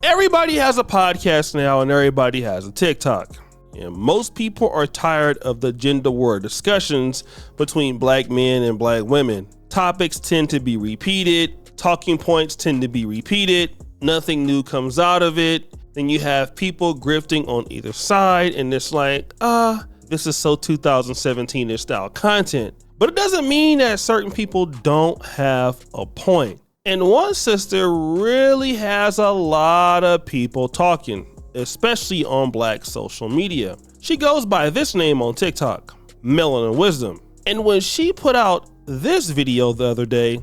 Everybody has a podcast now and everybody has a TikTok. And most people are tired of the gender war discussions between black men and black women. Topics tend to be repeated. Talking points tend to be repeated. Nothing new comes out of it. Then you have people grifting on either side, and it's like, this is so 2017-ish style content. But it doesn't mean that certain people don't have a point. And one sister really has a lot of people talking, especially on black social media. She goes by this name on TikTok, Melanin Wisdom. And when she put out this video the other day,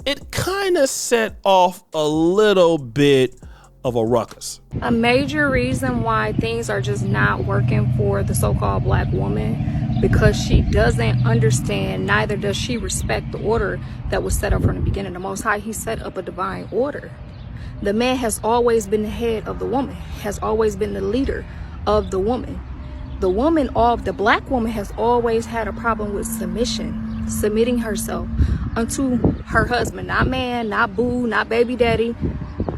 it kind of set off a little bit of a ruckus. A major reason why things are just not working for the so-called black woman, because she doesn't understand, neither does she respect the order that was set up from the beginning. The Most High, he set up a divine order. The man has always been the head of the woman, has always been the leader of the woman. The woman, the black woman, has always had a problem with submitting herself unto her husband, not man, not boo, not baby daddy,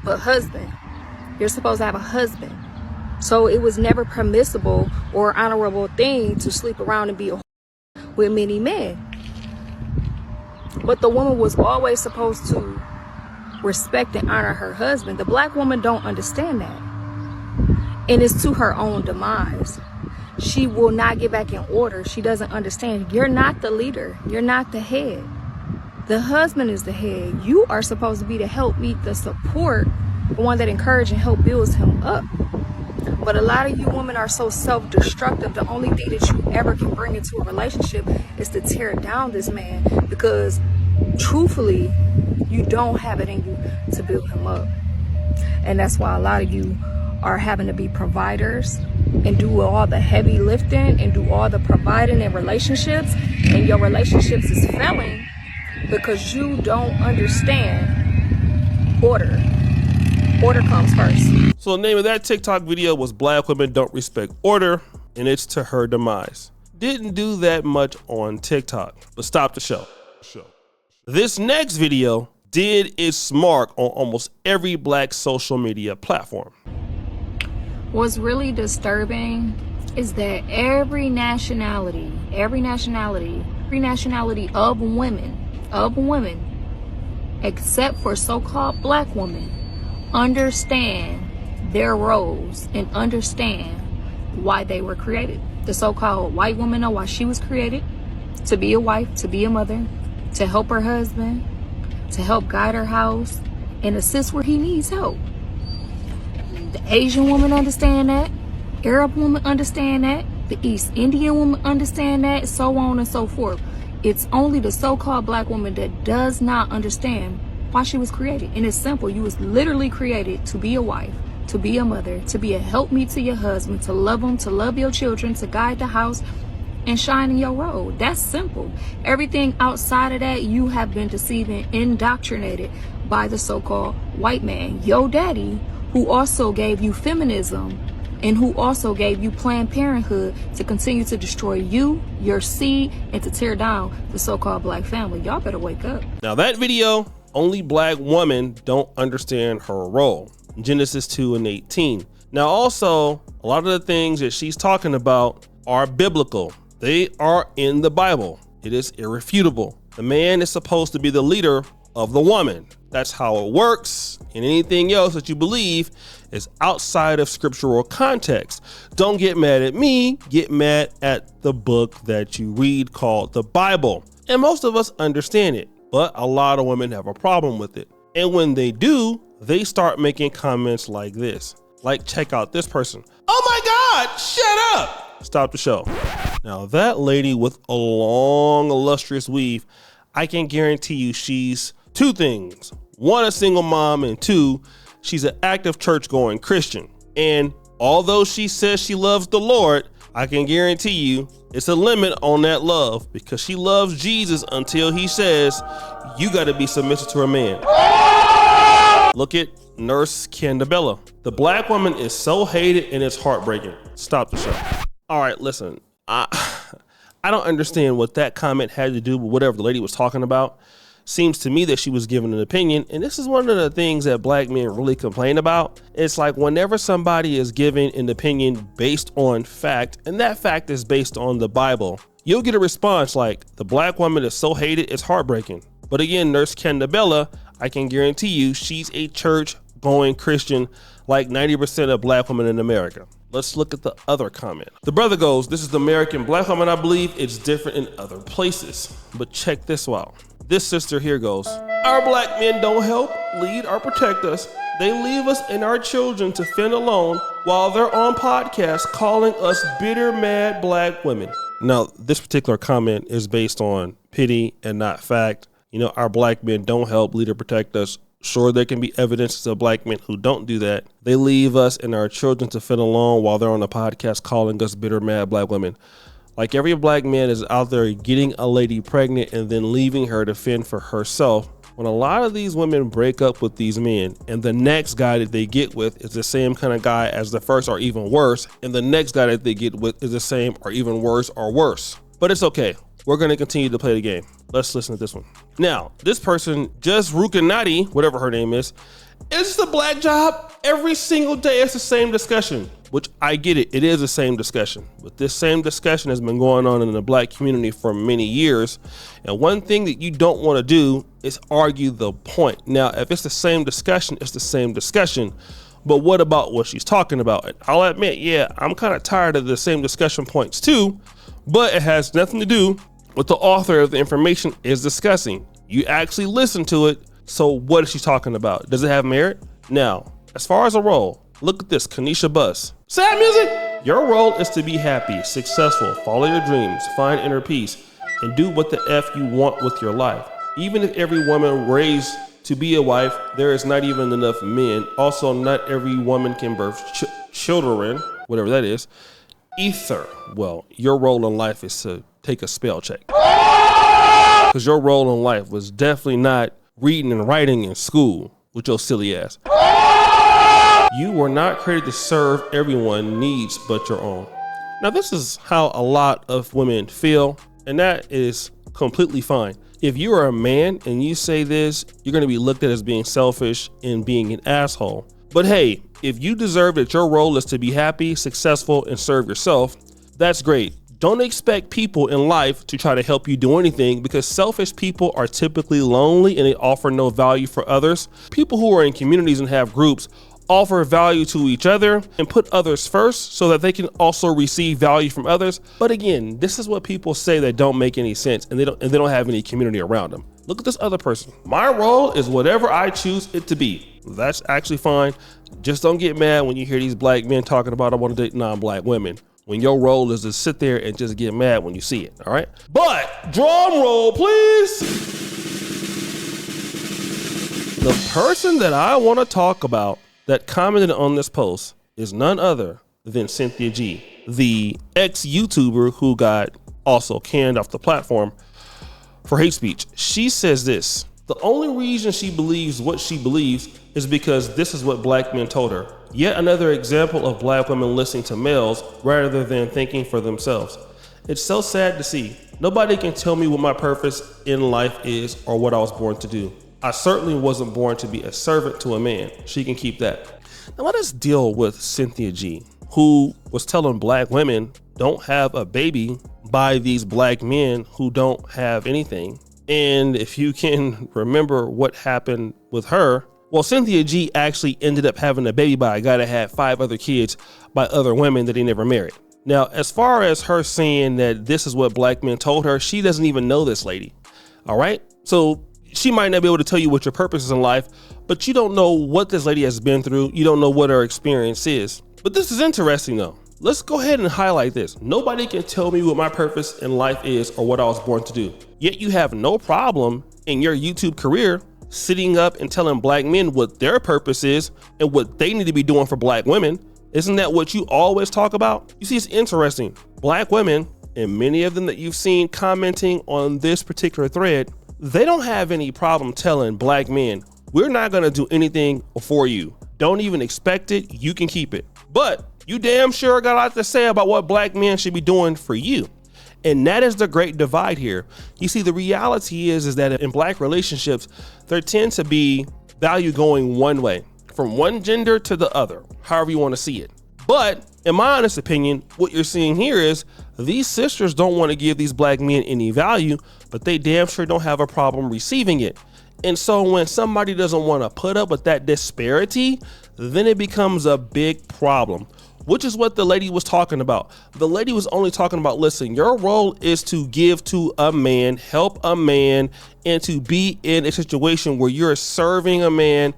but husband. You're supposed to have a husband. So it was never permissible or honorable thing to sleep around and be with many men. But the woman was always supposed to respect and honor her husband. The black woman don't understand that. And it's to her own demise. She will not get back in order. She doesn't understand. You're not the leader. You're not the head. The husband is the head. You are supposed to be the helpmeet, the support, the one that encourages and help builds him up. But a lot of you women are so self-destructive. The only thing that you ever can bring into a relationship is to tear down this man, because truthfully, you don't have it in you to build him up. And that's why a lot of you are having to be providers and do all the heavy lifting and do all the providing in relationships, and your relationships is failing because you don't understand order. Order comes first. So the name of that TikTok video was Black Women Don't Respect Order, and it's to her demise. Didn't do that much on TikTok, but stop the show. This next video did its mark on almost every black social media platform. What's really disturbing is that every nationality of women, except for so-called black women, understand their roles and understand why they were created. The so-called white woman know why she was created: to be a wife, to be a mother, to help her husband, to help guide her house and assist where he needs help. The Asian woman understand that, Arab woman understand that, the East Indian woman understand that, so on and so forth. It's only the so-called black woman that does not understand why she was created. And it's simple. You was literally created to be a wife, to be a mother, to be a helpmeet to your husband, to love him, to love your children, to guide the house and shine in your road. That's simple. Everything outside of that, you have been deceived and indoctrinated by the so-called white man, your daddy, who also gave you feminism and who also gave you Planned Parenthood to continue to destroy you, your seed, and to tear down the so-called black family. Y'all better wake up. Now that video, only black women don't understand her role. Genesis 2:18. Now also, a lot of the things that she's talking about are biblical. They are in the Bible. It is irrefutable. The man is supposed to be the leader of the woman. That's how it works. And anything else that you believe is outside of scriptural context. Don't get mad at me, get mad at the book that you read called the Bible. And most of us understand it, but a lot of women have a problem with it. And when they do, they start making comments like this. Like, check out this person. Oh my God, shut up. Stop the show. Now that lady with a long, illustrious weave, I can guarantee you she's two things. One, a single mom, and two, she's an active church-going Christian. And although she says she loves the Lord, I can guarantee you it's a limit on that love, because she loves Jesus until he says, you got to be submissive to a man. Look at Nurse Candabella. The black woman is so hated and it's heartbreaking. Stop the show. All right, listen, I don't understand what that comment had to do with whatever the lady was talking about. seems to me that she was giving an opinion. And this is one of the things that black men really complain about. It's like whenever somebody is giving an opinion based on fact, and that fact is based on the Bible, you'll get a response like, the black woman is so hated, it's heartbreaking. But again, Nurse Candabella, I can guarantee you she's a church going Christian like 90% of black women in America. Let's look at the other comment. The brother goes, this is the American black woman, I believe it's different in other places. But check this out. This sister here goes, our black men don't help, lead, or protect us. They leave us and our children to fend alone while they're on podcasts calling us bitter, mad black women. Now, this particular comment is based on pity and not fact. You know, our black men don't help, lead, or protect us. Sure, there can be evidences of black men who don't do that. They leave us and our children to fend alone while they're on a podcast calling us bitter, mad black women. Like every black man is out there getting a lady pregnant and then leaving her to fend for herself. When a lot of these women break up with these men and the next guy that they get with is the same kind of guy as the first or even worse, and the next guy that they get with is the same or even worse or worse. But it's okay. We're going to continue to play the game. Let's listen to this one. Now, this person, just Rukanati, whatever her name is the black job? Every single day it's the same discussion, which I get it. It is the same discussion, but this same discussion has been going on in the black community for many years. And one thing that you don't want to do is argue the point. Now, if it's the same discussion, it's the same discussion. But what about what she's talking about? And I'll admit, yeah, I'm kind of tired of the same discussion points too, but it has nothing to do with the author of the information is discussing. You actually listen to it. So what is she talking about? Does it have merit? Now, as far as a role, look at this, Kanisha Bus. Sad music! Your role is to be happy, successful, follow your dreams, find inner peace, and do what the F you want with your life. Even if every woman raised to be a wife, there is not even enough men. Also, not every woman can birth children, whatever that is. Either. Well, your role in life is to take a spell check. Because your role in life was definitely not reading and writing in school with your silly ass. You were not created to serve everyone's needs but your own. Now, this is how a lot of women feel, and that is completely fine. If you are a man and you say this, you're going to be looked at as being selfish and being an asshole. But hey, if you deserve that your role is to be happy, successful, and serve yourself, that's great. Don't expect people in life to try to help you do anything, because selfish people are typically lonely and they offer no value for others. People who are in communities and have groups offer value to each other and put others first so that they can also receive value from others. But again, this is what people say that don't make any sense, and they don't have any community around them. Look at this other person. My role is whatever I choose it to be. That's actually fine. Just don't get mad when you hear these black men talking about I want to date non-black women, when your role is to sit there and just get mad when you see it, all right? But drum roll, please. The person that I want to talk about that commented on this post is none other than Cynthia G, the ex-YouTuber who got also canned off the platform for hate speech. She says this: the only reason she believes what she believes is because this is what black men told her. Yet another example of black women listening to males rather than thinking for themselves. It's so sad to see. Nobody can tell me what my purpose in life is or what I was born to do. I certainly wasn't born to be a servant to a man. She can keep that. Now let us deal with Cynthia G, who was telling black women don't have a baby by these black men who don't have anything. And if you can remember what happened with her, well, Cynthia G actually ended up having a baby by a guy that had 5 other kids by other women that he never married. Now, as far as her saying that this is what black men told her, she doesn't even know this lady. All right. So she might not be able to tell you what your purpose is in life, but you don't know what this lady has been through. You don't know what her experience is. But this is interesting though. Let's go ahead and highlight this. Nobody can tell me what my purpose in life is or what I was born to do. Yet you have no problem in your YouTube career sitting up and telling black men what their purpose is and what they need to be doing for black women. Isn't that what you always talk about? You see, it's interesting. Black women, and many of them that you've seen commenting on this particular thread, they don't have any problem telling black men, we're not going to do anything for you. Don't even expect it. You can keep it. But you damn sure got a lot to say about what black men should be doing for you. And that is the great divide here. You see, the reality is that in black relationships, there tends to be value going one way, from one gender to the other, however you want to see it. But in my honest opinion, what you're seeing here is these sisters don't want to give these black men any value, but they damn sure don't have a problem receiving it. And so when somebody doesn't want to put up with that disparity, then it becomes a big problem, which is what the lady was talking about. The lady was only talking about, listen, your role is to give to a man, help a man, and to be in a situation where you're serving a man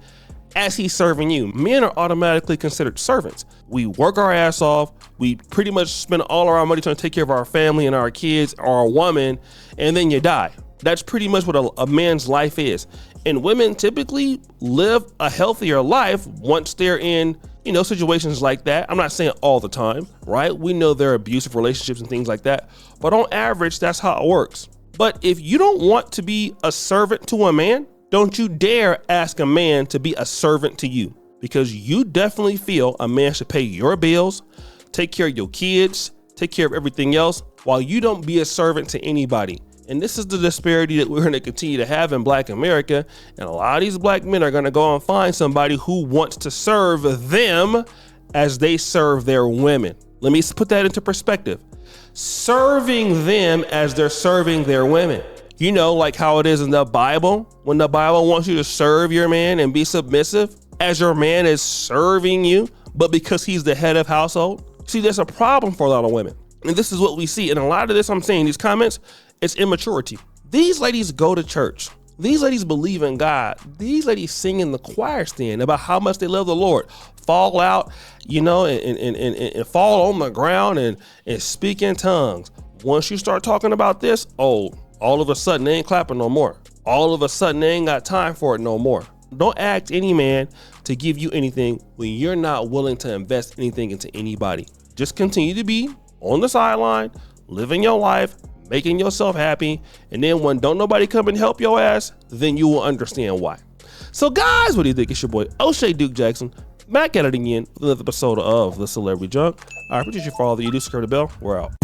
as he's serving you. Men are automatically considered servants. We work our ass off. We pretty much spend all of our money trying to take care of our family and our kids or our woman, and then you die. That's pretty much what a man's life is. And women typically live a healthier life once they're in, situations like that. I'm not saying all the time, right? We know there are abusive relationships and things like that, but on average, that's how it works. But if you don't want to be a servant to a man, don't you dare ask a man to be a servant to you, because you definitely feel a man should pay your bills, take care of your kids, take care of everything else, while you don't be a servant to anybody. And this is the disparity that we're going to continue to have in black America. And a lot of these black men are going to go and find somebody who wants to serve them as they serve their women. Let me put that into perspective. Serving them as they're serving their women. Like how it is in the Bible, when the Bible wants you to serve your man and be submissive as your man is serving you, but because he's the head of household. See, there's a problem for a lot of women. And this is what we see. And a lot of this I'm saying, these comments, it's immaturity. These ladies go to church. These ladies believe in God. These ladies sing in the choir stand about how much they love the Lord. Fall out, and fall on the ground and speak in tongues. Once you start talking about this, all of a sudden they ain't clapping no more. All of a sudden they ain't got time for it no more. Don't ask any man to give you anything when you're not willing to invest anything into anybody. Just continue to be on the sideline, living your life, making yourself happy, and then when don't nobody come and help your ass, then you will understand why. So guys, what do you think? It's your boy O'Shea Duke Jackson, back at it again with another episode of The Celebrity Junk. I appreciate you for all that you do. Subscribe to the bell. We're out.